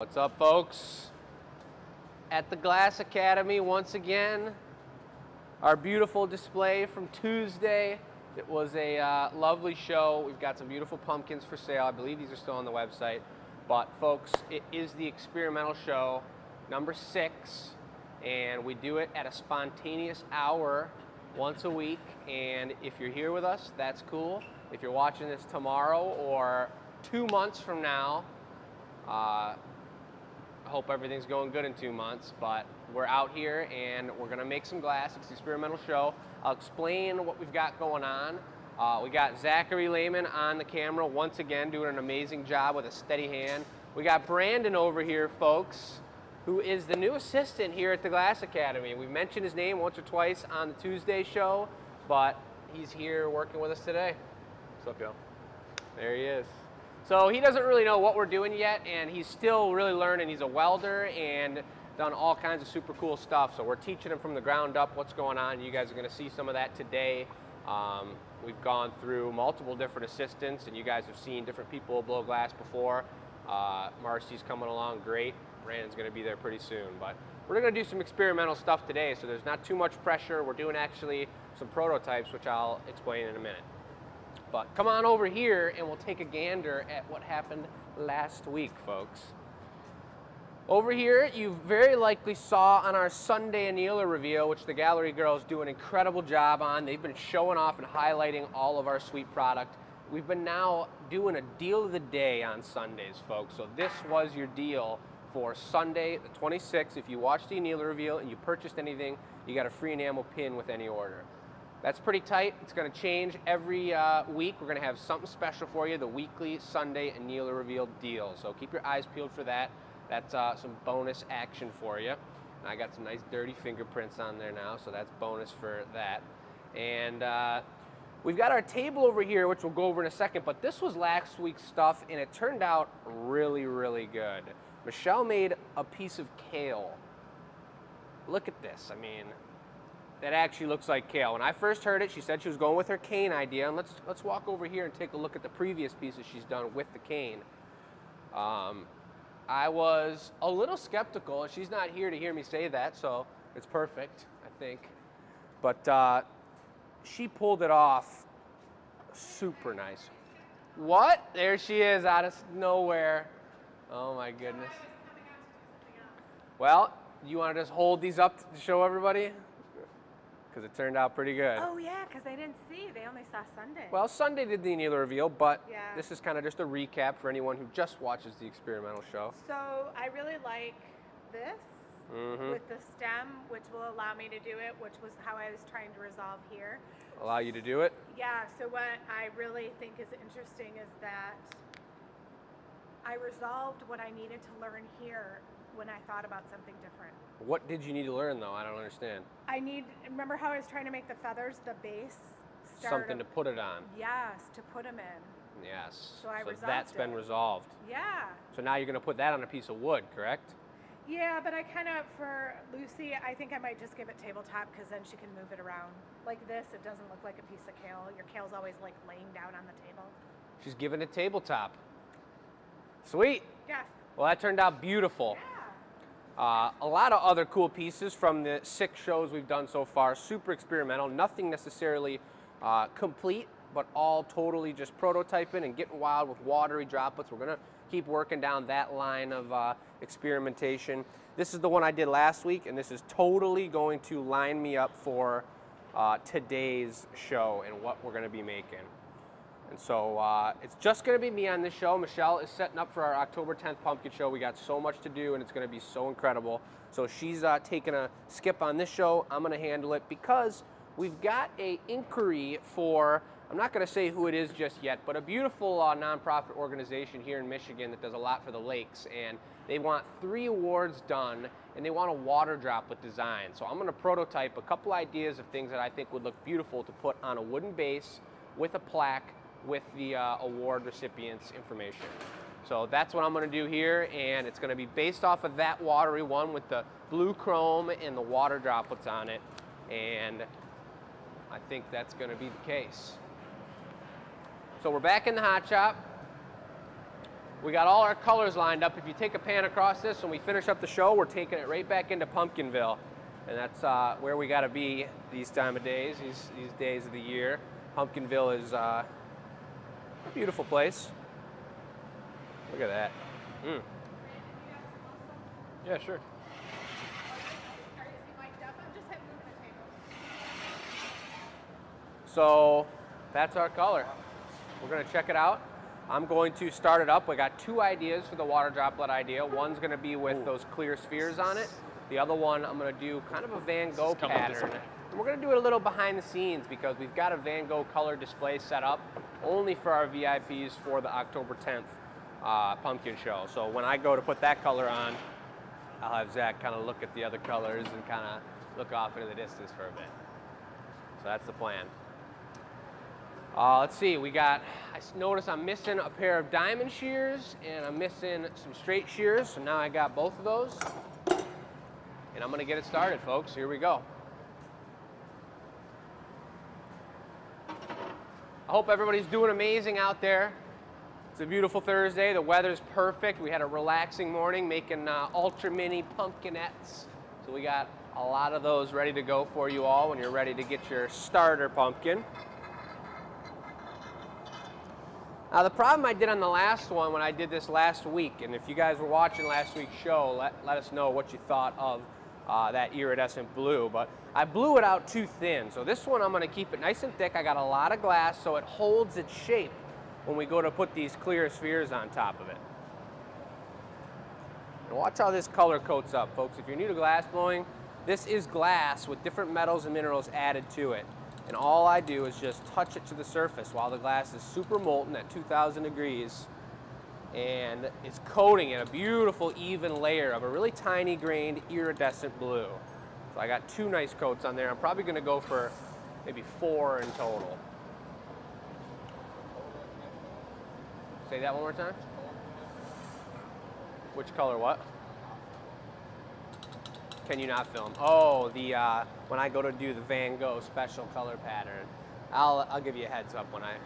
What's up, folks? At the Glass Academy once again. Our beautiful display from Tuesday. It was a lovely show. We've got some beautiful pumpkins for sale. I believe these are still on the website. But folks, it is the experimental show number 6, and we do it at a spontaneous hour once a week. And if you're here with us, that's cool. If you're watching this tomorrow or 2 months from now, I hope everything's going good in 2 months, but we're out here and we're gonna make some glass. It's the experimental show. I'll explain what we've got going on. We got Zachary Lehman on the camera once again, doing an amazing job with a steady hand. We got Brandon over here, folks, who is the new assistant here at the Glass Academy. We've mentioned his name once or twice on the Tuesday show, but he's here working with us today. What's up, y'all? There he is. So he doesn't really know what we're doing yet, and he's still really learning. He's a welder and done all kinds of super cool stuff. So we're teaching him from the ground up what's going on. You guys are gonna see some of that today. We've gone through multiple different assistants, and you guys have seen different people blow glass before. Marcy's coming along great. Brandon's gonna be there pretty soon. But we're gonna do some experimental stuff today, so there's not too much pressure. We're doing actually some prototypes, which I'll explain in a minute. But come on over here and we'll take a gander at what happened last week, folks. Over here, you very likely saw on our Sunday annealer reveal, which the gallery girls do an incredible job on. They've been showing off and highlighting all of our sweet product. We've been now doing a deal of the day on Sundays, folks. So this was your deal for Sunday, the 26th. If you watched the annealer reveal and you purchased anything, you got a free enamel pin with any order. That's pretty tight. It's going to change every week. We're going to have something special for you, the weekly Sunday annealer reveal deal. So keep your eyes peeled for that. That's some bonus action for you. And I got some nice dirty fingerprints on there now, so that's bonus for that. And we've got our table over here, which we'll go over in a second, but this was last week's stuff, and it turned out really, really good. Michelle made a piece of kale. Look at this. I mean, that actually looks like kale. When I first heard it, she said she was going with her cane idea, and let's walk over here and take a look at the previous pieces she's done with the cane. I was a little skeptical. She's not here to hear me say that, so it's perfect, I think. But she pulled it off super nice. What? There she is out of nowhere. Oh my goodness. Well, you want to just hold these up to show everybody? Because it turned out pretty good. Oh yeah, because they didn't see. They only saw Sunday. Well, Sunday did the annealer reveal, but yeah, this is kind of just a recap for anyone who just watches the experimental show. So I really like this with the stem, which will allow me to do it, which was how I was trying to resolve here. Allow you to do it? Yeah, so what I really think is interesting is that I resolved what I needed to learn here when I thought about something different. What did you need to learn, though? I don't understand. Remember how I was trying to make the feathers, the base? Something to put it on. Yes, to put them in. Yes. So that's been resolved. Yeah. So now you're going to put that on a piece of wood, correct? Yeah, but I kind of, for Lucy, I think I might just give it tabletop because then she can move it around. Like this, it doesn't look like a piece of kale. Your kale's always like laying down on the table. She's giving it tabletop. Sweet. Yes. Well, that turned out beautiful. Yeah. A lot of other cool pieces from the 6 shows we've done so far. Super experimental, nothing necessarily complete, but all totally just prototyping and getting wild with watery droplets. We're gonna keep working down that line of experimentation. This is the one I did last week, and this is totally going to line me up for today's show and what we're gonna be making. And so it's just going to be me on this show. Michelle is setting up for our October 10th pumpkin show. We got so much to do, and it's going to be so incredible. So she's taking a skip on this show. I'm going to handle it because we've got a inquiry for, I'm not going to say who it is just yet, but a beautiful nonprofit organization here in Michigan that does a lot for the lakes. And they want 3 awards done, and they want a water droplet design. So I'm going to prototype a couple ideas of things that I think would look beautiful to put on a wooden base with a plaque with the award recipient's information. So that's what I'm going to do here, and it's going to be based off of that watery one with the blue chrome and the water droplets on it, and I think that's going to be the case. So we're back in the hot shop. we got all our colors lined up. If you take a pan across this, when we finish up the show, we're taking it right back into Pumpkinville. And that's where we got to be these time of days, these days of the year. Pumpkinville is a beautiful place. Look at that. Mm. Yeah, sure. So that's our color. We're going to check it out. I'm going to start it up. We got 2 ideas for the water droplet idea. One's going to be with those clear spheres on it. The other one, I'm going to do kind of a Van Gogh pattern. And we're going to do it a little behind the scenes because we've got a Van Gogh color display set up only for our VIPs for the October 10th pumpkin show. So when I go to put that color on, I'll have Zach kind of look at the other colors and kind of look off into the distance for a bit. So that's the plan. Let's see, I notice I'm missing a pair of diamond shears and I'm missing some straight shears. So now I got both of those. And I'm going to get it started, folks. Here we go. I hope everybody's doing amazing out there. It's a beautiful Thursday. The weather's perfect. We had a relaxing morning making ultra mini pumpkinettes. So we got a lot of those ready to go for you all when you're ready to get your starter pumpkin. Now the problem I did on the last one when I did this last week, and if you guys were watching last week's show, let us know what you thought of that iridescent blue, but I blew it out too thin. So this one I'm going to keep it nice and thick. I got a lot of glass so it holds its shape when we go to put these clear spheres on top of it. And watch how this color coats up, folks. If you're new to glass blowing, this is glass with different metals and minerals added to it. And all I do is just touch it to the surface while the glass is super molten at 2,000 degrees. And it's coating in a beautiful even layer of a really tiny grained iridescent blue. So I got 2 nice coats on there. I'm probably going to go for maybe 4 in total. Say that one more time. Which color what? Can you not film? Oh, when I go to do the Van Gogh special color pattern. I'll give you a heads up when I'm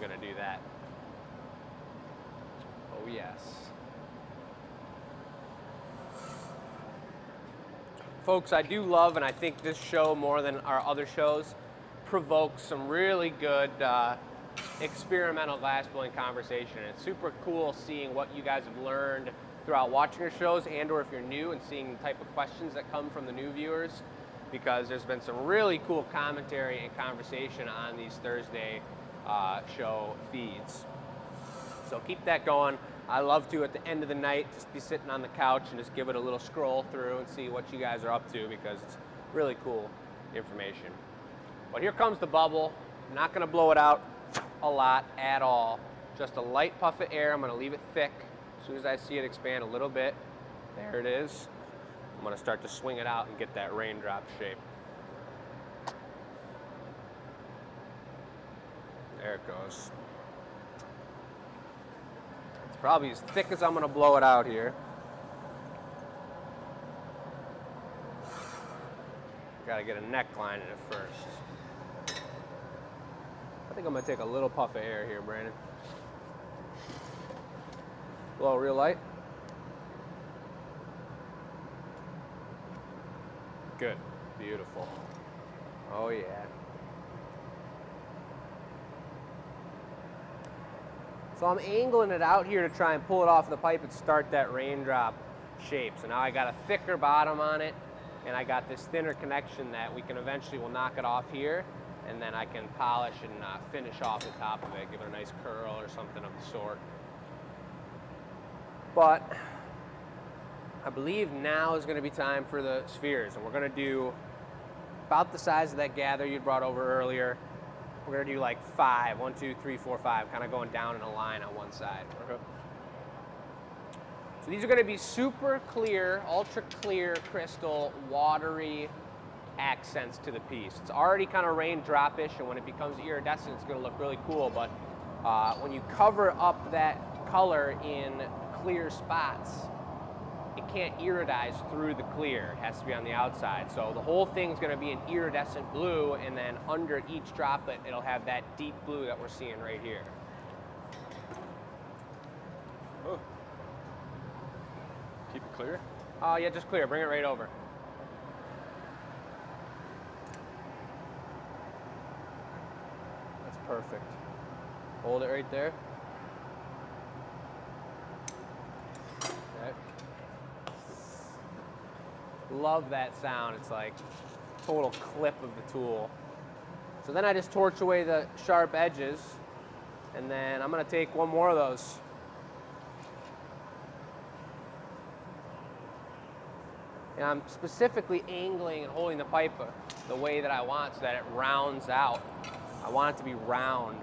going to do that. Oh, yes. Folks, I do love, and I think this show more than our other shows, provokes some really good experimental glass blowing conversation. It's super cool seeing what you guys have learned throughout watching your shows, and or if you're new and seeing the type of questions that come from the new viewers, because there's been some really cool commentary and conversation on these Thursday show feeds. So keep that going. I love to, at the end of the night, just be sitting on the couch and just give it a little scroll through and see what you guys are up to, because it's really cool information. But here comes the bubble. I'm not going to blow it out a lot at all. Just a light puff of air. I'm going to leave it thick. As soon as I see it expand a little bit, there it is. I'm going to start to swing it out and get that raindrop shape. There it goes. It's probably as thick as I'm going to blow it out here. Got to get a neckline in it first. I think I'm going to take a little puff of air here, Brandon. Blow real light. Good. Beautiful. Oh, yeah. So I'm angling it out here to try and pull it off the pipe and start that raindrop shape. So now I got a thicker bottom on it, and I got this thinner connection that we can eventually will knock it off here, and then I can polish and finish off the top of it, give it a nice curl or something of the sort. But I believe now is going to be time for the spheres, and we're going to do about the size of that gather you brought over earlier. We're going to do like 5, 1, 2, 3, 4, 5, kind of going down in a line on one side. Okay. So these are going to be super clear, ultra clear crystal, watery accents to the piece. It's already kind of raindrop-ish, and when it becomes iridescent, it's going to look really cool. But when you cover up that color in clear spots, it can't iridize through the clear. It has to be on the outside. So the whole thing's going to be an iridescent blue, and then under each droplet, it'll have that deep blue that we're seeing right here. Keep it clear. Yeah, just clear. Bring it right over. That's perfect. Hold it right there. Okay. Love that sound. It's like total clip of the tool. So then I just torch away the sharp edges, and then I'm gonna take one more of those. And I'm specifically angling and holding the pipe the way that I want so that it rounds out. I want it to be round.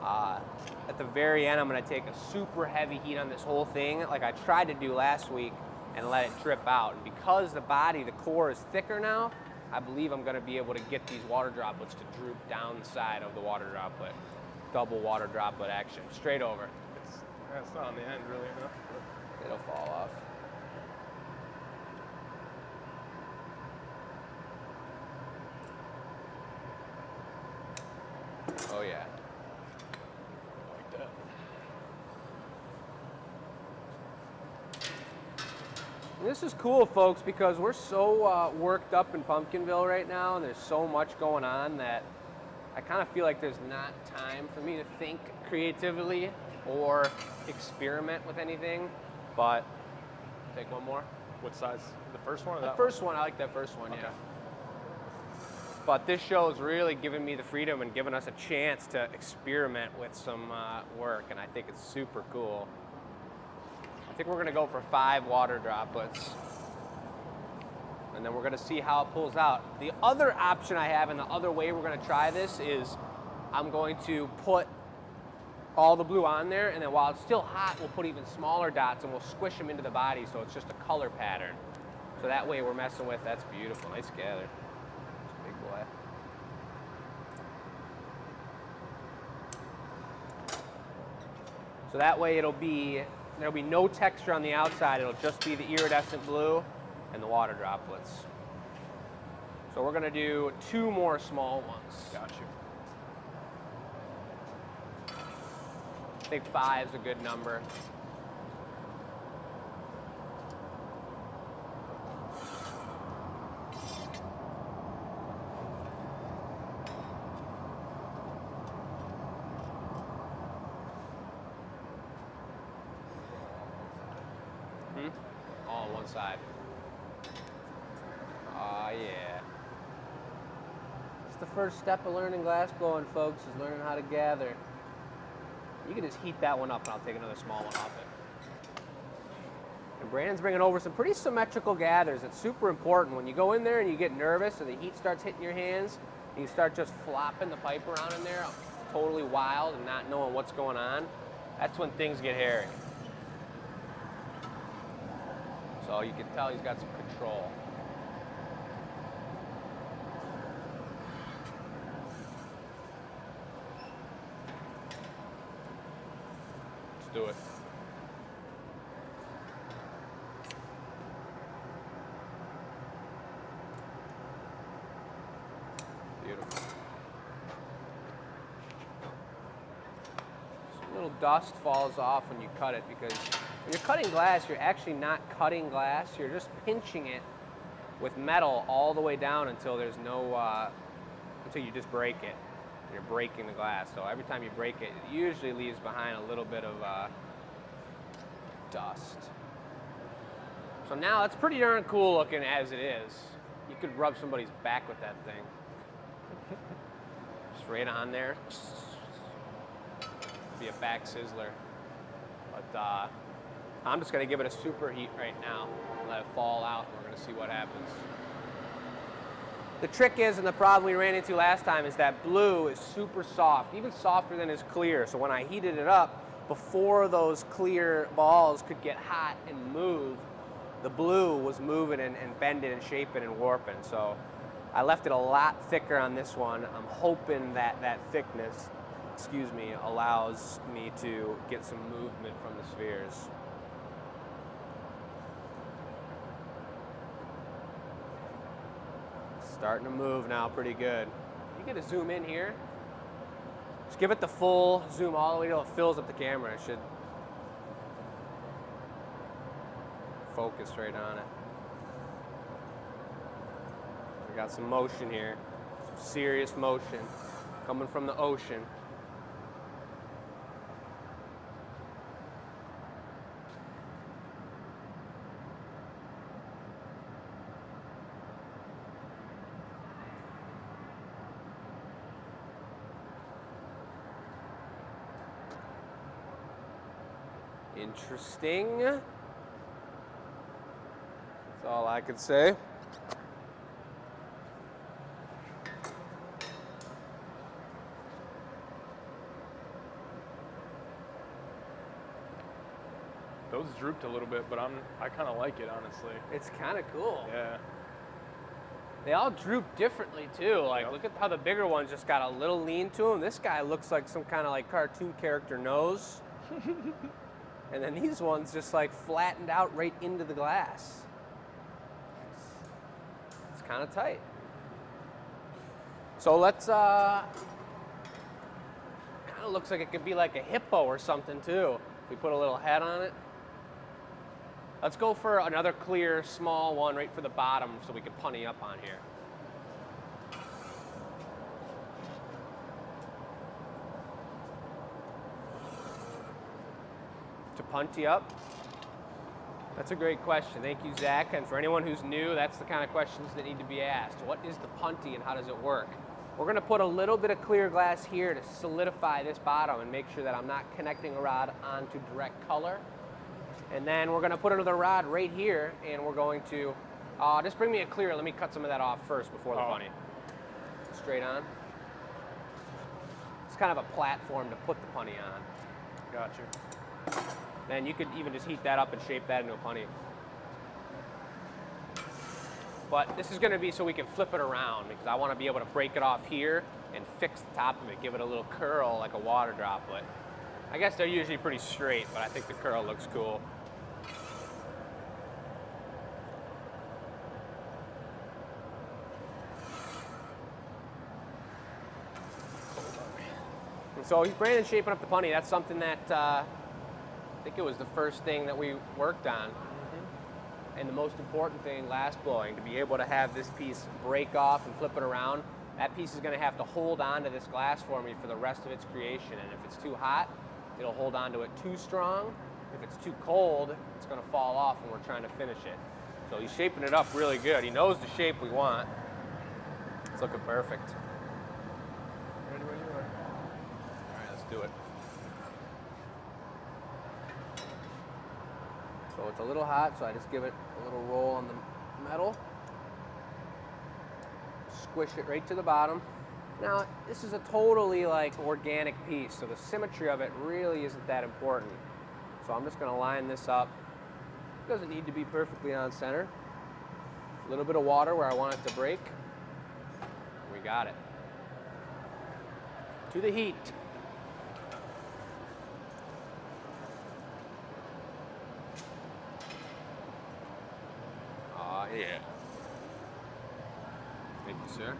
At the very end, I'm gonna take a super heavy heat on this whole thing, like I tried to do last week, and let it drip out. And because the body, the core is thicker now, I believe I'm gonna be able to get these water droplets to droop down the side of the water droplet. Double water droplet action, straight over. That's not on the end really enough. But It'll fall off. Oh yeah. like that. And this is cool, folks, because we're so worked up in Pumpkinville right now, and there's so much going on that I kind of feel like there's not time for me to think creatively or experiment with anything. But take one more. What size? The first one or The that first one, I like that first one, Okay. yeah. But this show is really giving me the freedom and giving us a chance to experiment with some work, and I think it's super cool. I think we're gonna go for 5 water droplets, and then we're gonna see how it pulls out. The other option I have, and the other way we're gonna try this, is I'm going to put all the blue on there, and then while it's still hot, we'll put even smaller dots and we'll squish them into the body so it's just a color pattern. So that way we're messing with, that's beautiful, nice gather. Big boy. So that way there'll be no texture on the outside, it'll just be the iridescent blue and the water droplets. So we're gonna do 2 more small ones. Got you. I think 5 is a good number. All on one side. Oh yeah. It's the first step of learning glass blowing, folks, is learning how to gather. You can just heat that one up and I'll take another small one off it. And Brandon's bringing over some pretty symmetrical gathers. It's super important. When you go in there and you get nervous and the heat starts hitting your hands, and you start just flopping the pipe around in there, totally wild and not knowing what's going on, that's when things get hairy. So you can tell he's got some control. Let's do it. Beautiful. Some little dust falls off when you cut it, because when you're cutting glass, you're actually not cutting glass, you're just pinching it with metal all the way down until there's no, until you just break it. You're breaking the glass. So every time you break it, it usually leaves behind a little bit of dust. So now it's pretty darn cool looking as it is. You could rub somebody's back with that thing. Just right on there. Be a back sizzler. But I'm just gonna give it a super heat right now, let it fall out, and we're gonna see what happens. The trick is, and the problem we ran into last time, is that blue is super soft, even softer than is clear. So when I heated it up, before those clear balls could get hot and move, the blue was moving and bending and shaping and warping. So I left it a lot thicker on this one. I'm hoping that that thickness, allows me to get some movement from the spheres. Starting to move now pretty good. You get to zoom in here. Just give it the full zoom all the way till it fills up the camera. It should focused right on it. We got some motion here, some serious motion coming from the ocean. Interesting. That's all I could say. Those drooped a little bit, but I kind of like it, honestly. It's kind of cool. Yeah. They all droop differently too. Like, Yep. look at how the bigger ones just got a little lean to them. This guy looks like some kind of like cartoon character nose. And then these ones just like flattened out right into the glass. It's kind of tight. So let's, kind of looks like it could be like a hippo or something too. If we put a little head on it. Let's go for another clear, small one right for the bottom so we can punny up on here. To punty up? That's a great question. Thank you, Zach. And for anyone who's new, that's the kind of questions that need to be asked. What is the punty and how does it work? We're going to put a little bit of clear glass here to solidify this bottom and make sure that I'm not connecting a rod onto direct color. And then we're going to put another rod right here, and we're going to, just bring me a clear. Let me cut some of that off first before the punny. Straight on. It's kind of a platform to put the punny on. Gotcha. Then you could even just heat that up and shape that into a punny. But this is going to be so we can flip it around because I want to be able to break it off here and fix the top of it, give it a little curl like a water droplet. I guess they're usually pretty straight, but I think the curl looks cool. And so Brandon's shaping up the punny. That's something that I think it was the first thing that we worked on. And the most important thing, glass blowing, to be able to have this piece break off and flip it around. That piece is going to have to hold on to this glass for me for the rest of its creation. And if it's too hot, it'll hold on to it too strong. If it's too cold, it's going to fall off when we're trying to finish it. So he's shaping it up really good. He knows the shape we want. It's looking perfect. Ready when you are. All right, let's do it. So it's a little hot, so I just give it a little roll on the metal. Squish it right to the bottom. Now, this is a totally like organic piece, so the symmetry of it really isn't that important. So I'm just gonna line this up. It doesn't need to be perfectly on center. A little bit of water where I want it to break. We got it. To the heat. Yeah. Thank you, sir.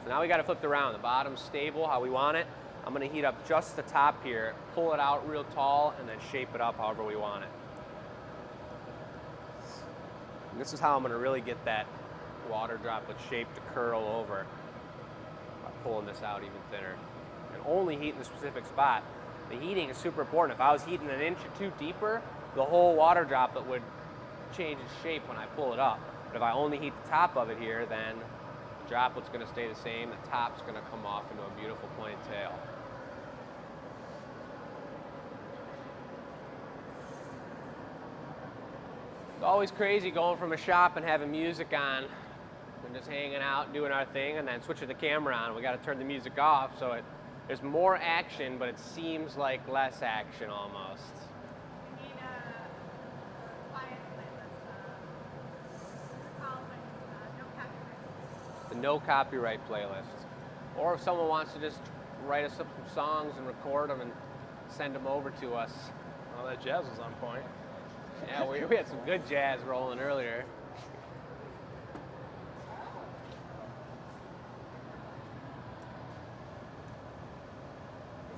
So now we got to flip it around. The bottom's stable, how we want it. I'm going to heat up just the top here, pull it out real tall, and then shape it up however we want it. And this is how I'm going to really get that water droplet shape to curl over by pulling this out even thinner. And only heat in the specific spot. The heating is super important. If I was heating an inch or two deeper, the whole water droplet would change its shape when I pull it up. But if I only heat the top of it here, then the droplet's going to stay the same. The top's going to come off into a beautiful pointed tail. It's always crazy going from a shop and having music on and just hanging out, doing our thing, and then switching the camera on. We got to turn the music off, so there's more action, but it seems like less action almost. No copyright playlist. Or if someone wants to just write us up some songs and record them and send them over to us. Well, that jazz was on point. Yeah, we had some good jazz rolling earlier.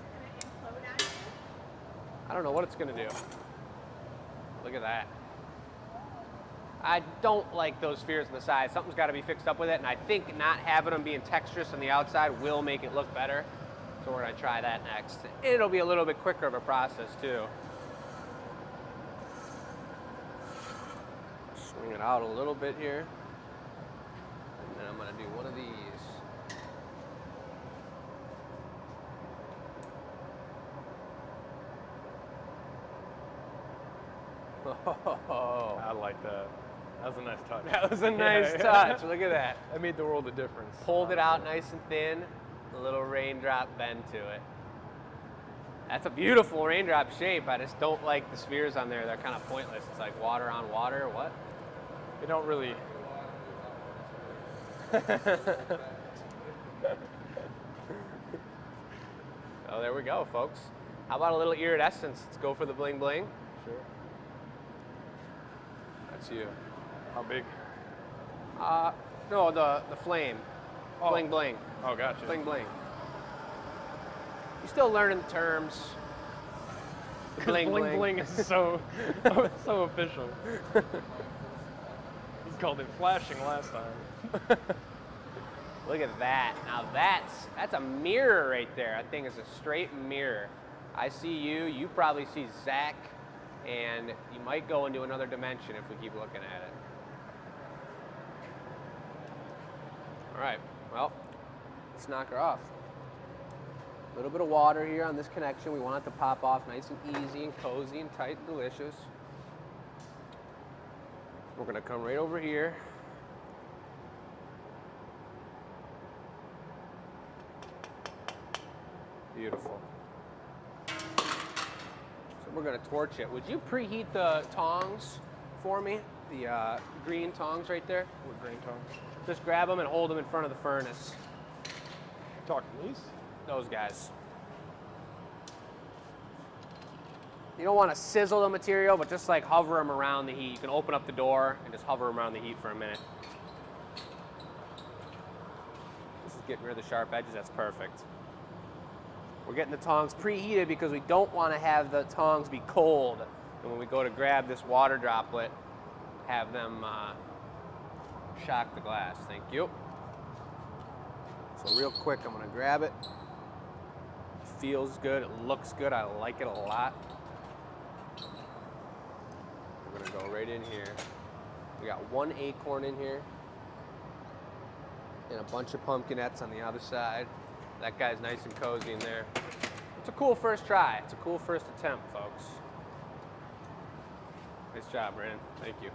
Is it going to implode on you? I don't know what it's going to do. Look at that. I don't like those spheres on the side. Something's got to be fixed up with it, and I think not having them being texturous on the outside will make it look better. So we're gonna try that next. It'll be a little bit quicker of a process too. Swing it out a little bit here. And then I'm gonna do one of these. Oh, I like that. That was a nice touch. that was a nice touch. Look at that. That made the world of difference. Pulled it out nice and thin. A little raindrop bend to it. That's a beautiful raindrop shape. I just don't like the spheres on there. They're kind of pointless. It's like water on water. What? They don't really. Oh, there we go, folks. How about a little iridescence? Let's go for the bling bling. Sure. That's you. How big? No, the flame. Oh. Bling bling. Oh, gotcha. Bling bling. You're still learning the terms. The bling bling. Bling is so so official. He called it flashing last time. Look at that. Now that's a mirror right there. That thing is a straight mirror. I see you. You probably see Zach, and you might go into another dimension if we keep looking at it. All right. Well, let's knock her off. A little bit of water here on this connection. We want it to pop off nice and easy and cozy and tight and delicious. We're gonna come right over here. Beautiful. So we're gonna torch it. Would you preheat the tongs for me? The green tongs right there? What green tongues? Just grab them and hold them in front of the furnace. Talking these? Those guys. You don't want to sizzle the material, but just like hover them around the heat. You can open up the door and just hover them around the heat for a minute. This is getting rid of the sharp edges. That's perfect. We're getting the tongs preheated because we don't want to have the tongs be cold. And when we go to grab this water droplet, have them shock the glass. Thank you. So real quick, I'm gonna grab it. It feels good, it looks good, I like it a lot. We're gonna go right in here. We got one acorn in here and a bunch of pumpkinettes on the other side. That guy's nice and cozy in there. It's a cool first try. It's a cool first attempt, folks. Nice job, Brandon. Thank you.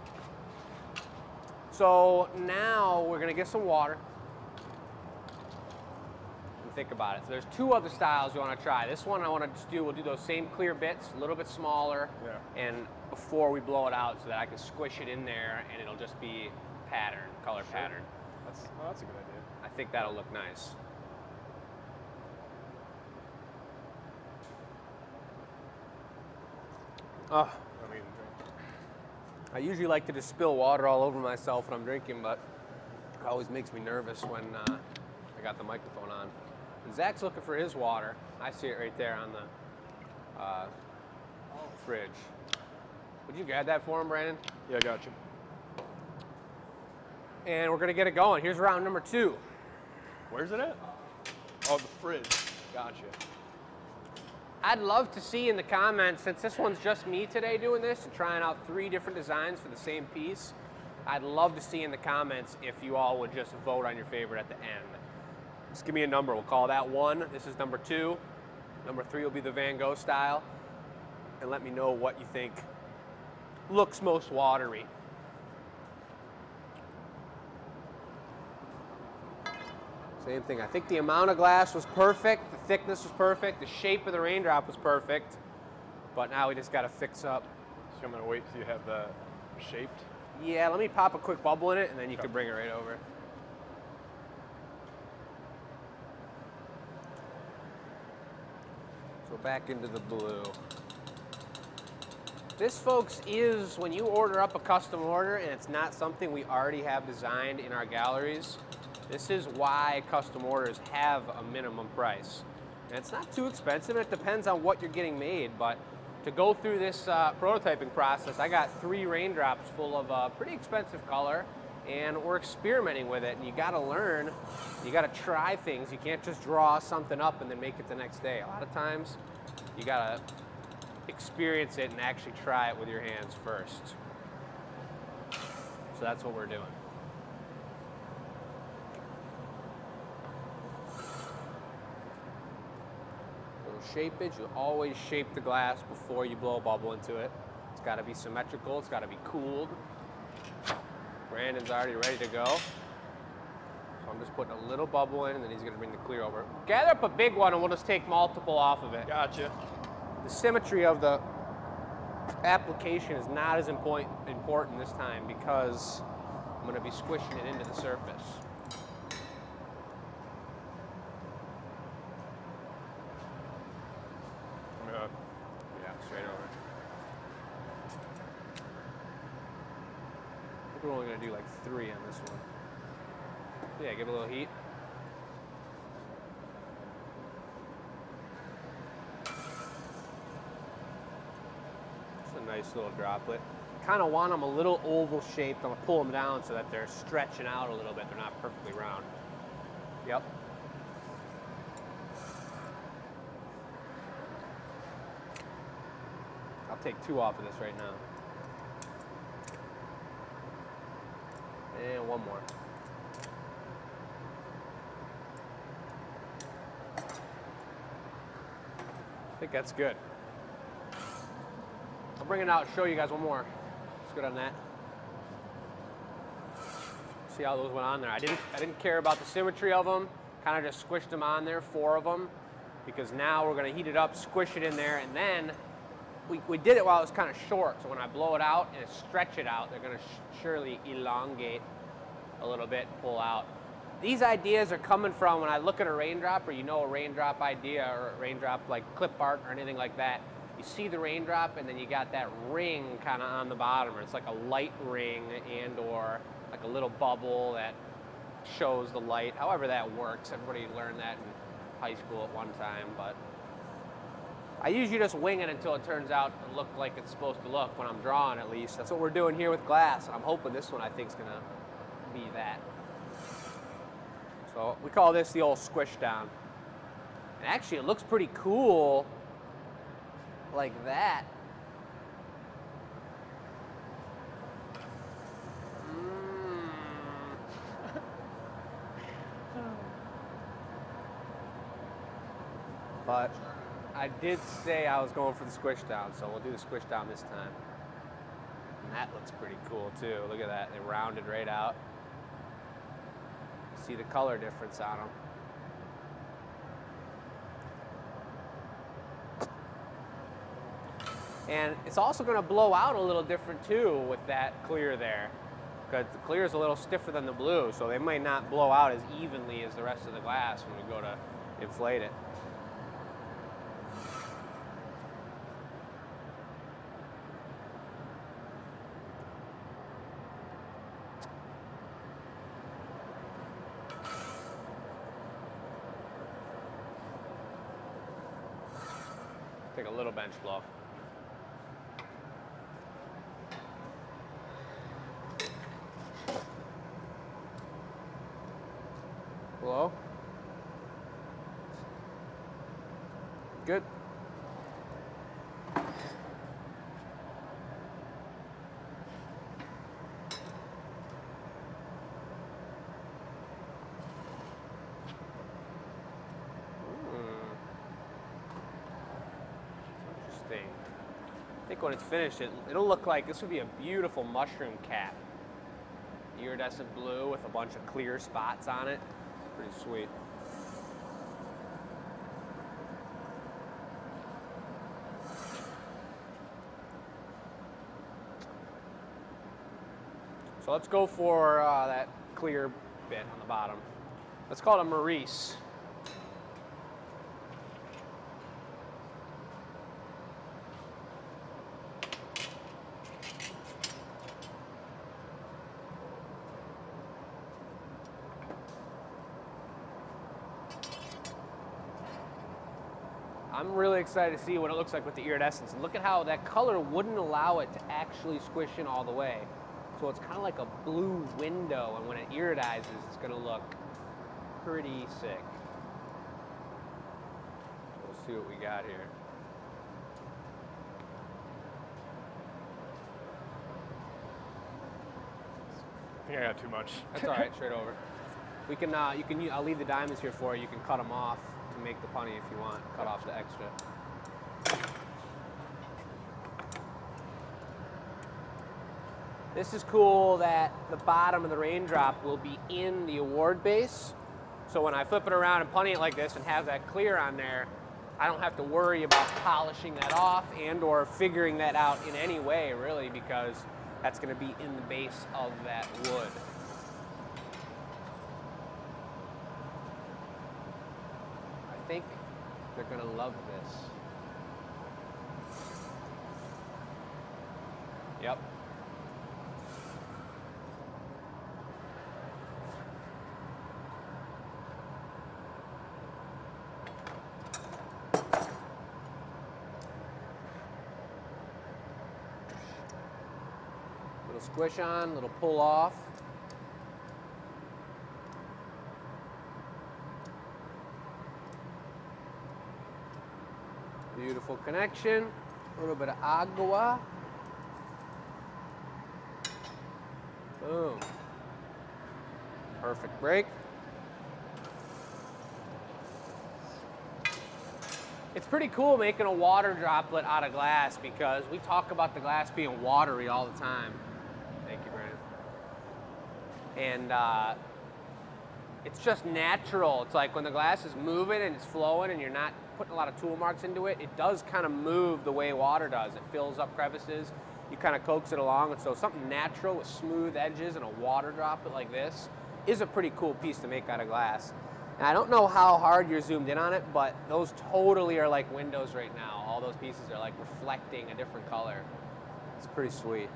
So now we're gonna get some water. And think about it. So there's two other styles we wanna try. This one I wanna just do, we'll do those same clear bits, a little bit smaller, Yeah. and before we blow it out so that I can squish it in there and it'll just be pattern, color pattern. That's a good idea. I think that'll look nice. Oh, I mean, drink. I usually like to just spill water all over myself when I'm drinking, but it always makes me nervous when I got the microphone on. And Zach's looking for his water. I see it right there on the fridge. Would you grab that for him, Brandon? Yeah, I got you. And we're gonna get it going. Here's round number 2. Where's it at? Oh, the fridge. Gotcha. I'd love to see in the comments, since this one's just me today doing this and trying out 3 different designs for the same piece, I'd love to see in the comments if you all would just vote on your favorite at the end. Just give me a number. We'll call that 1. This is number 2. Number 3 will be the Van Gogh style. And let me know what you think looks most watery. Same thing. I think the amount of glass was perfect. The thickness was perfect. The shape of the raindrop was perfect. But now we just got to fix up. So I'm gonna wait till you have that shaped. Yeah, let me pop a quick bubble in it, and then you can bring it right over. So back into the blue. This, folks, is when you order up a custom order and it's not something we already have designed in our galleries, this is why custom orders have a minimum price. And it's not too expensive. It depends on what you're getting made, but to go through this prototyping process, I got 3 raindrops full of pretty expensive color, and we're experimenting with it. And you got to learn, you got to try things. You can't just draw something up and then make it the next day. A lot of times, you got to experience it and actually try it with your hands first. So that's what we're doing. Shapeage, you always shape the glass before you blow a bubble into it. It's got to be symmetrical, it's got to be cooled. Brandon's already ready to go. So I'm just putting a little bubble in, and then he's going to bring the clear over. Gather up a big one, and we'll just take multiple off of it. Gotcha. The symmetry of the application is not as important this time because I'm going to be squishing it into the surface. Yeah, straight over. I think we're only going to do like 3 on this one. Yeah, give it a little heat. It's a nice little droplet. Kind of want them a little oval shaped. I'm going to pull them down so that they're stretching out a little bit. They're not perfectly round. Yep. I'll take 2 off of this right now. And 1 more. I think that's good. I'll bring it out and show you guys 1 more. It's good on that. See how those went on there. I didn't care about the symmetry of them. Kind of just squished them on there, 4 of them, because now we're going to heat it up, squish it in there, and then we did it while it was kind of short. So when I blow it out and stretch it out, they're going to surely elongate a little bit and pull out. These ideas are coming from when I look at a raindrop, or a raindrop idea, or a raindrop like clip art or anything like that. You see the raindrop, and then you got that ring kind of on the bottom, or it's like a light ring and or like a little bubble that shows the light. However that works. Everybody learned that in high school at one time, but I usually just wing it until it turns out to look like it's supposed to look when I'm drawing, at least. That's what we're doing here with glass, and I'm hoping this one I think is going to be that. So we call this the old squish down. And actually it looks pretty cool like that. But I did say I was going for the squish down, so we'll do the squish down this time. And that looks pretty cool too. Look at that, they rounded right out. See the color difference on them. And it's also going to blow out a little different too with that clear there, because the clear is a little stiffer than the blue, so they might not blow out as evenly as the rest of the glass when we go to inflate it. Take a little bench blow. Blow. Good. I think when it's finished, it'll look like this would be a beautiful mushroom cap. Iridescent blue with a bunch of clear spots on it. Pretty sweet. So let's go for that clear bit on the bottom. Let's call it a Maurice. I'm really excited to see what it looks like with the iridescence. And look at how that color wouldn't allow it to actually squish in all the way. So it's kind of like a blue window, and when it iridizes, it's going to look pretty sick. So we'll see what we got here. I think I got too much. That's all right, straight over. We can, I'll leave the diamonds here for you. You can cut them off to make the punny if you want. Cut off the extra. This is cool that the bottom of the raindrop will be in the award base. So when I flip it around and punny it like this and have that clear on there, I don't have to worry about polishing that off and or figuring that out in any way, really, because that's going to be in the base of that wood. I think they're going to love this. Yep. Little squish on, little pull off. Beautiful connection. A little bit of agua. Boom. Perfect break. It's pretty cool making a water droplet out of glass because we talk about the glass being watery all the time. Thank you, Brandon. And it's just natural. It's like when the glass is moving and it's flowing and you're not putting a lot of tool marks into it, it does kind of move the way water does. It fills up crevices. You kind of coax it along. And so something natural with smooth edges and a water droplet like this is a pretty cool piece to make out of glass. And I don't know how hard you're zoomed in on it, but those totally are like windows right now. All those pieces are like reflecting a different color. It's pretty sweet.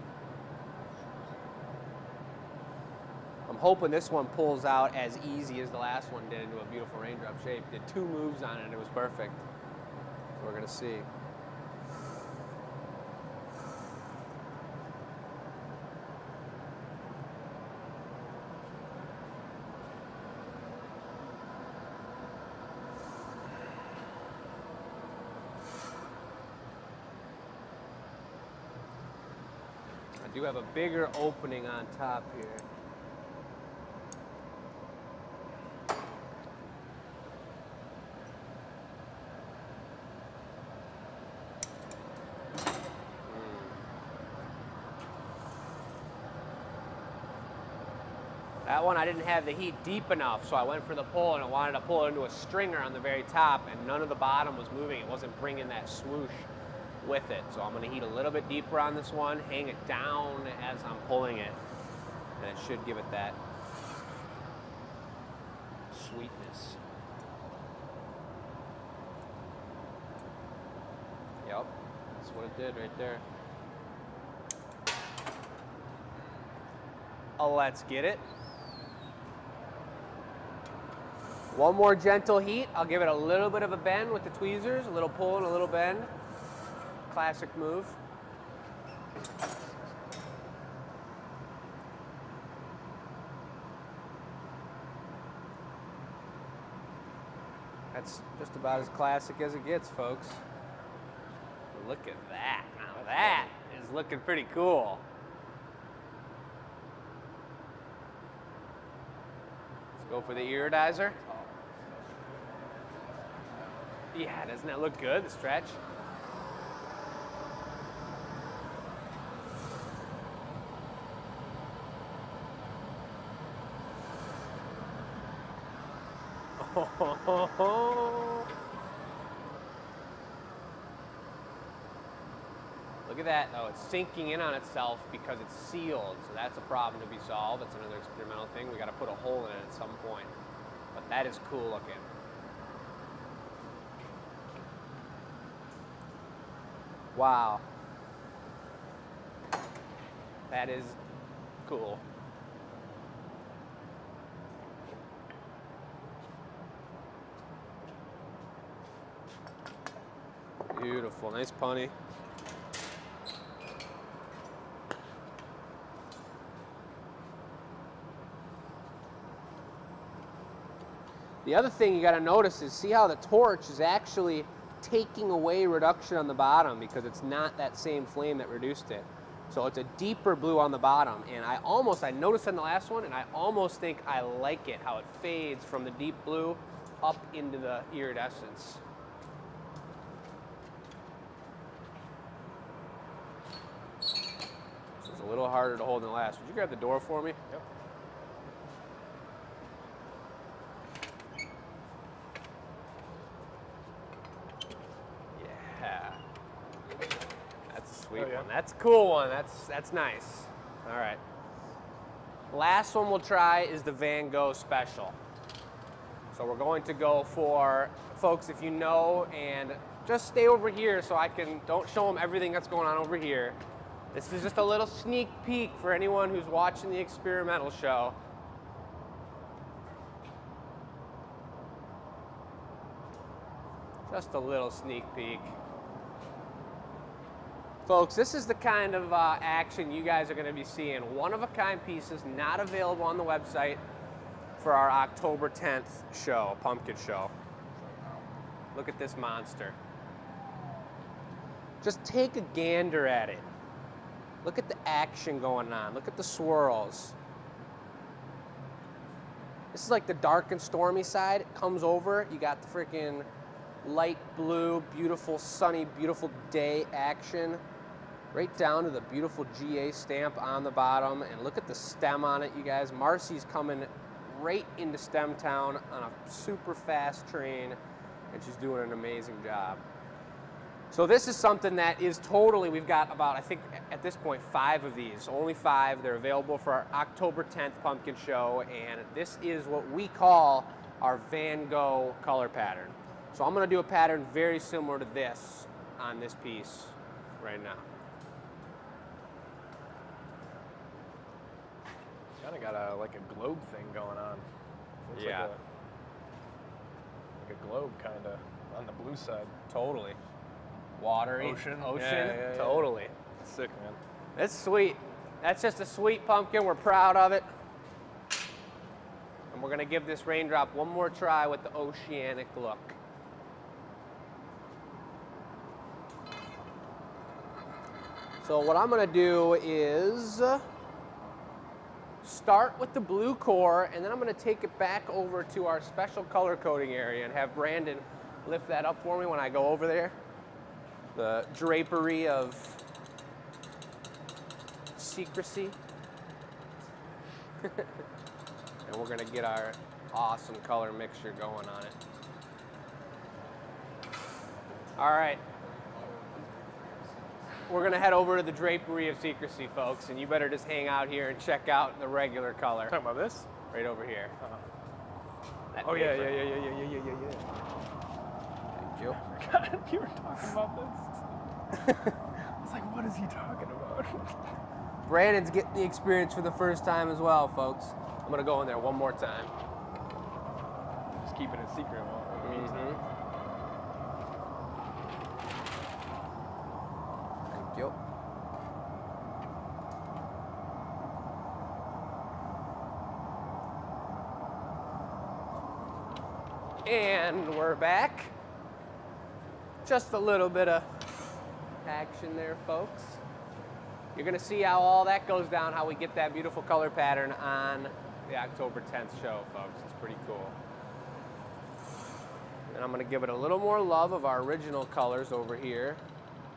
I'm hoping this one pulls out as easy as the last one did into a beautiful raindrop shape. Did 2 moves on it and it was perfect. So we're gonna see. I do have a bigger opening on top here. That one I didn't have the heat deep enough, so I went for the pull and I wanted to pull it into a stringer on the very top, and none of the bottom was moving. It wasn't bringing that swoosh with it. So I'm going to heat a little bit deeper on this one, hang it down as I'm pulling it, and it should give it that sweetness. Yep, that's what it did right there. Oh, let's get it. One more gentle heat. I'll give it a little bit of a bend with the tweezers, a little pull and a little bend. Classic move. That's just about as classic as it gets, folks. Look at that. Now that is looking pretty cool. Let's go for the iridizer. Yeah, doesn't that look good, the stretch? Look at that. Oh, it's sinking in on itself because it's sealed. So that's a problem to be solved. That's another experimental thing. We got to put a hole in it at some point. But that is cool looking. Wow. That is cool. Beautiful, nice punny. The other thing you gotta notice is see how the torch is actually taking away reduction on the bottom because it's not that same flame that reduced it. So it's a deeper blue on the bottom, and I noticed in the last one, and I almost think I like it, how it fades from the deep blue up into the iridescence. So it's a little harder to hold than the last. Would you grab the door for me? Yep. Yeah. That's a sweet Oh, yeah. one. That's a cool one. That's nice. All right. Last one we'll try is the Van Gogh Special. So we're going to go for, folks, if you know, and just stay over here so don't show them everything that's going on over here. This is just a little sneak peek for anyone who's watching the experimental show. Just a little sneak peek. Folks, this is the kind of action you guys are going to be seeing. One-of-a-kind pieces not available on the website for our October 10th show, pumpkin show. Look at this monster. Just take a gander at it. Look at the action going on. Look at the swirls. This is like the dark and stormy side. It comes over, you got the freaking light blue, beautiful, sunny, beautiful day action. Right down to the beautiful GA stamp on the bottom. And look at the stem on it, you guys. Marcy's coming right into STEM Town on a super fast train, and she's doing an amazing job. So this is something that is totally, we've got about, I think at this point, 5 of these, only 5. They're available for our October 10th pumpkin show, and this is what we call our Van Gogh color pattern. So I'm gonna do a pattern very similar to this on this piece right now. Kind of got like a globe thing going on. Looks Yeah. Like a globe kind of on the blue side. Totally. Watery. Ocean. Ocean. Yeah. Totally. Sick, man. That's sweet. That's just a sweet pumpkin. We're proud of it. And we're gonna give this raindrop one more try with the oceanic look. So what I'm gonna do is start with the blue core, and then I'm gonna take it back over to our special color coding area and have Brandon lift that up for me when I go over there. The drapery of secrecy. And we're gonna get our awesome color mixture going on it. All right. We're gonna head over to the drapery of secrecy, folks, and you better just hang out here and check out the regular color. Talking about this? Right over here. That Oh yeah, paper. yeah. Thank you. God, you were talking about this. I was like, what is he talking about? Brandon's getting the experience for the first time as well, folks. I'm gonna go in there one more time. Just keeping it secret. Thank you. And we're back. Just a little bit of action there, folks. You're gonna see how all that goes down, how we get that beautiful color pattern on the October 10th show, folks. It's pretty cool. And I'm gonna give it a little more love of our original colors over here.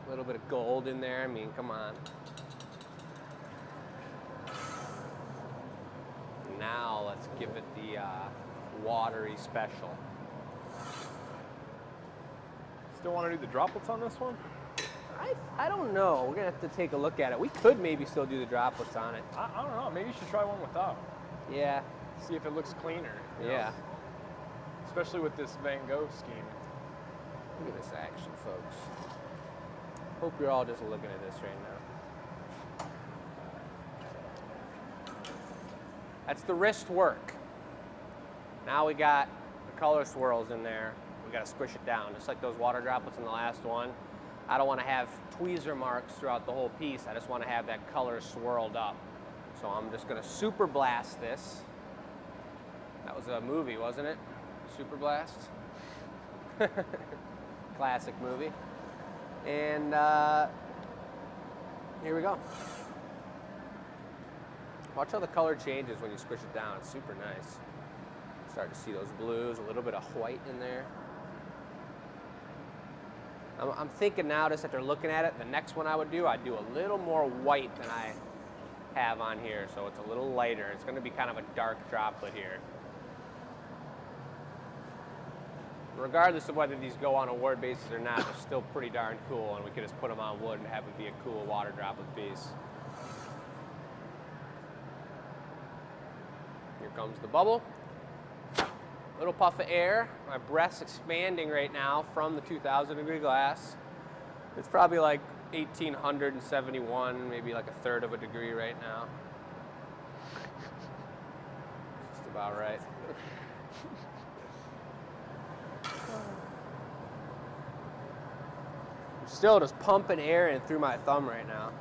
A little bit of gold in there, I mean, come on. Now let's give it the watery special. Still want to do the droplets on this one? I don't know. We're gonna have to take a look at it. We could maybe still do the droplets on it. I don't know. Maybe you should try one without. Yeah. See if it looks cleaner. you know? Yeah. Especially with this Van Gogh scheme. Look at this action, folks. Hope you're all just looking at this right now. That's the wrist work. Now we got the color swirls in there. We gotta squish it down, just like those water droplets in the last one. I don't want to have tweezer marks throughout the whole piece. I just want to have that color swirled up. So I'm just going to super blast this. That was a movie, wasn't it? Super Blast. Classic movie. And here we go. Watch how the color changes when you squish it down. It's super nice. Start to see those blues, a little bit of white in there. I'm thinking now, just after looking at it, the next one I'd do a little more white than I have on here, so it's a little lighter. It's going to be kind of a dark droplet here. Regardless of whether these go on a ward basis or not, they're still pretty darn cool, and we could just put them on wood and have it be a cool water droplet piece. Here comes the bubble. Little puff of air. My breath's expanding right now from the 2,000 degree glass. It's probably like 1,871, maybe like a third of a degree right now. Just about right. I'm still just pumping air in through my thumb right now.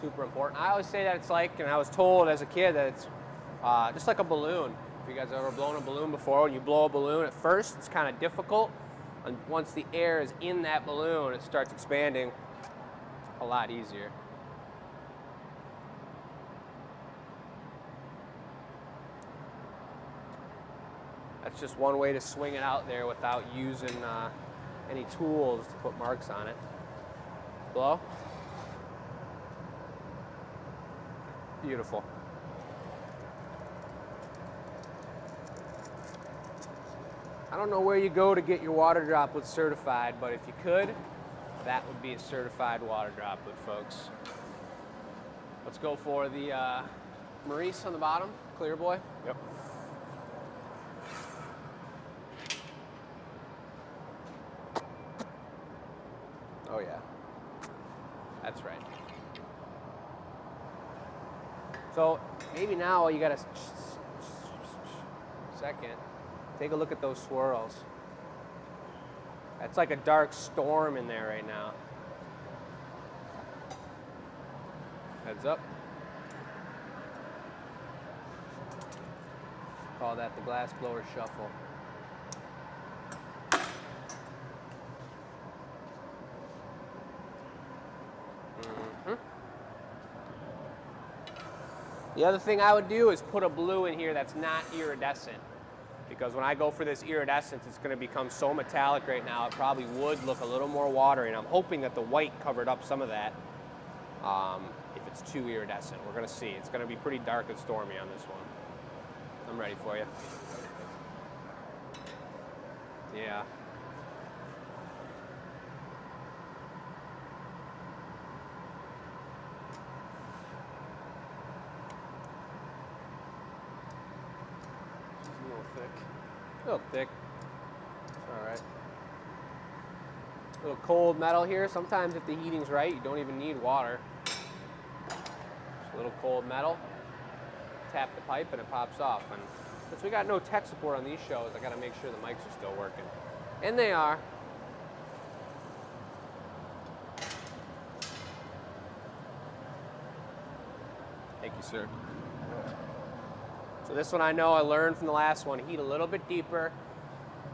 Super important. I always say that it's like, and I was told as a kid that it's just like a balloon. If you guys have ever blown a balloon before, when you blow a balloon at first, it's kind of difficult. And once the air is in that balloon, it starts expanding a lot easier. That's just one way to swing it out there without using any tools to put marks on it. Blow. Beautiful. I don't know where you go to get your water droplet certified, but if you could, that would be a certified water droplet, folks. Let's go for the Maurice on the bottom, clear boy. Yep. Oh yeah, that's right. So maybe now you got a second. Take a look at those swirls. That's like a dark storm in there right now. Heads up. Call that the glass blower shuffle. The other thing I would do is put a blue in here that's not iridescent, because when I go for this iridescence, it's going to become so metallic right now, it probably would look a little more watery, and I'm hoping that the white covered up some of that if it's too iridescent. We're going to see. It's going to be pretty dark and stormy on this one. I'm ready for you. Yeah. A little thick. It's all right. A little cold metal here. Sometimes if the heating's right, you don't even need water. Just a little cold metal. Tap the pipe and it pops off. And since we got no tech support on these shows, I got to make sure the mics are still working. And they are. Thank you, sir. So this one I know I learned from the last one, heat a little bit deeper.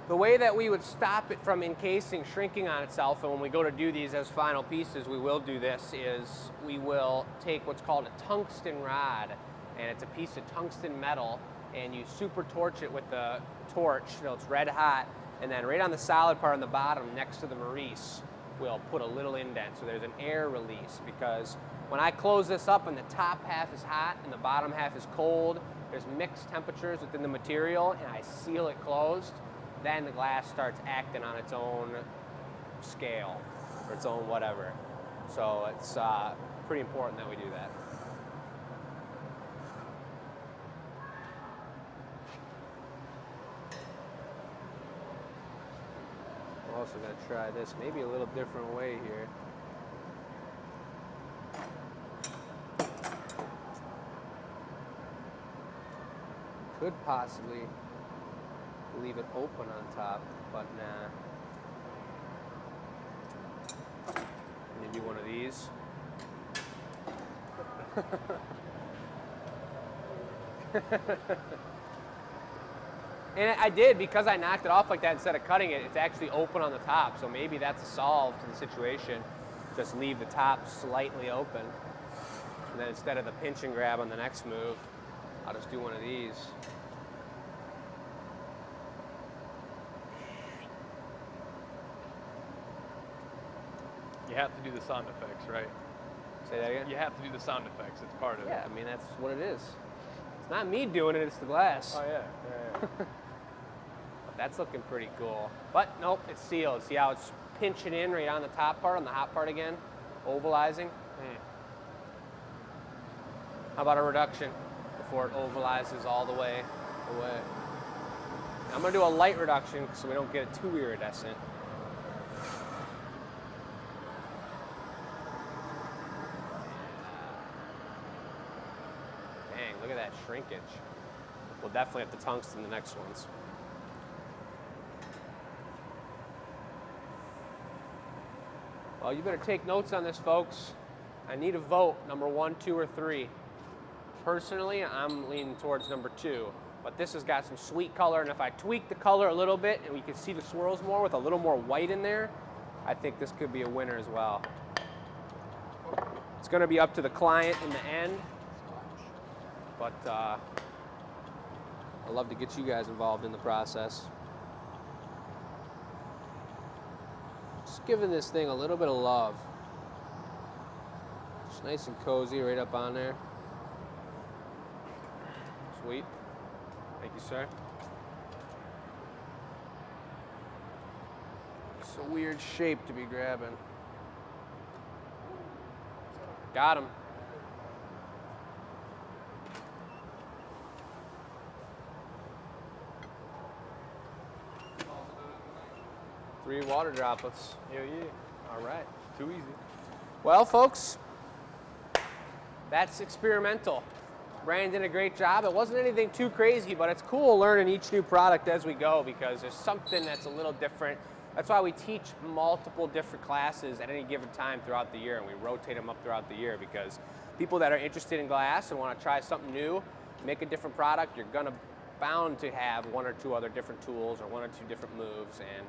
The way that we would stop it from encasing, shrinking on itself, and when we go to do these as final pieces, we will do this, is we will take what's called a tungsten rod, and it's a piece of tungsten metal, and you super torch it with the torch till it's red hot, and then right on the solid part on the bottom next to the Maurice, we'll put a little indent so there's an air release, because when I close this up and the top half is hot and the bottom half is cold, there's mixed temperatures within the material, and I seal it closed, then the glass starts acting on its own scale or its own whatever. So it's pretty important that we do that. We're also going to try this maybe a little different way here. Could possibly leave it open on top, but nah. give you one of these. And I did, because I knocked it off like that instead of cutting it, it's actually open on the top. So maybe that's a solve to the situation. Just leave the top slightly open. And then instead of the pinch and grab on the next move, I'll just do one of these. You have to do the sound effects, right? Say that again? You have to do the sound effects. It's part of it. Yeah, I mean, that's what it is. It's not me doing it, it's the glass. Oh, yeah. But that's looking pretty cool. But nope, it's sealed. See how it's pinching in right on the top part, on the hot part again? Ovalizing. How about a reduction before it ovalizes all the way away? I'm gonna do a light reduction so we don't get it too iridescent. Dang, look at that shrinkage. We'll definitely have to tungsten the next ones. Well, you better take notes on this, folks. I need a vote, number 1, 2, or 3. Personally, I'm leaning towards number 2, but this has got some sweet color, and if I tweak the color a little bit and we can see the swirls more with a little more white in there, I think this could be a winner as well. It's gonna be up to the client in the end, but I'd love to get you guys involved in the process. Just giving this thing a little bit of love. It's nice and cozy right up on there. Sweet. Thank you, sir. It's a weird shape to be grabbing. Got him. Three water droplets. Yeah. All right. Too easy. Well, folks, that's experimental. Brandon did a great job. It wasn't anything too crazy, but it's cool learning each new product as we go because there's something that's a little different. That's why we teach multiple different classes at any given time throughout the year, and we rotate them up throughout the year because people that are interested in glass and want to try something new, make a different product, you're gonna bound to have 1 or 2 other different tools or 1 or 2 different moves, and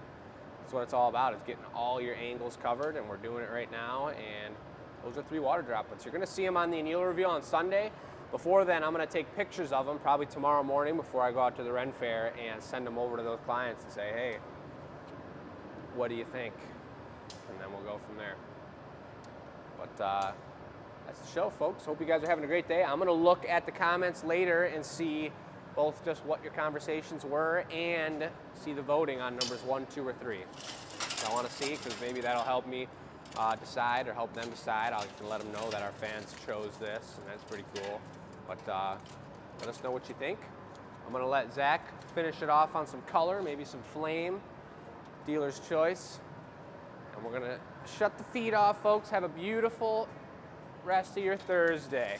that's what it's all about, is getting all your angles covered, and we're doing it right now, and those are 3 water droplets. You're gonna see them on the anneal reveal on Sunday. Before then, I'm gonna take pictures of them probably tomorrow morning before I go out to the Ren Fair and send them over to those clients and say, hey, what do you think? And then we'll go from there. But that's the show, folks. Hope you guys are having a great day. I'm gonna look at the comments later and see both just what your conversations were and see the voting on numbers 1, 2, or 3. So I wanna see, because maybe that'll help me decide or help them decide. I'll just let them know that our fans chose this, and that's pretty cool. But let us know what you think. I'm gonna let Zach finish it off on some color, maybe some flame, dealer's choice. And we're gonna shut the feed off, folks. Have a beautiful rest of your Thursday.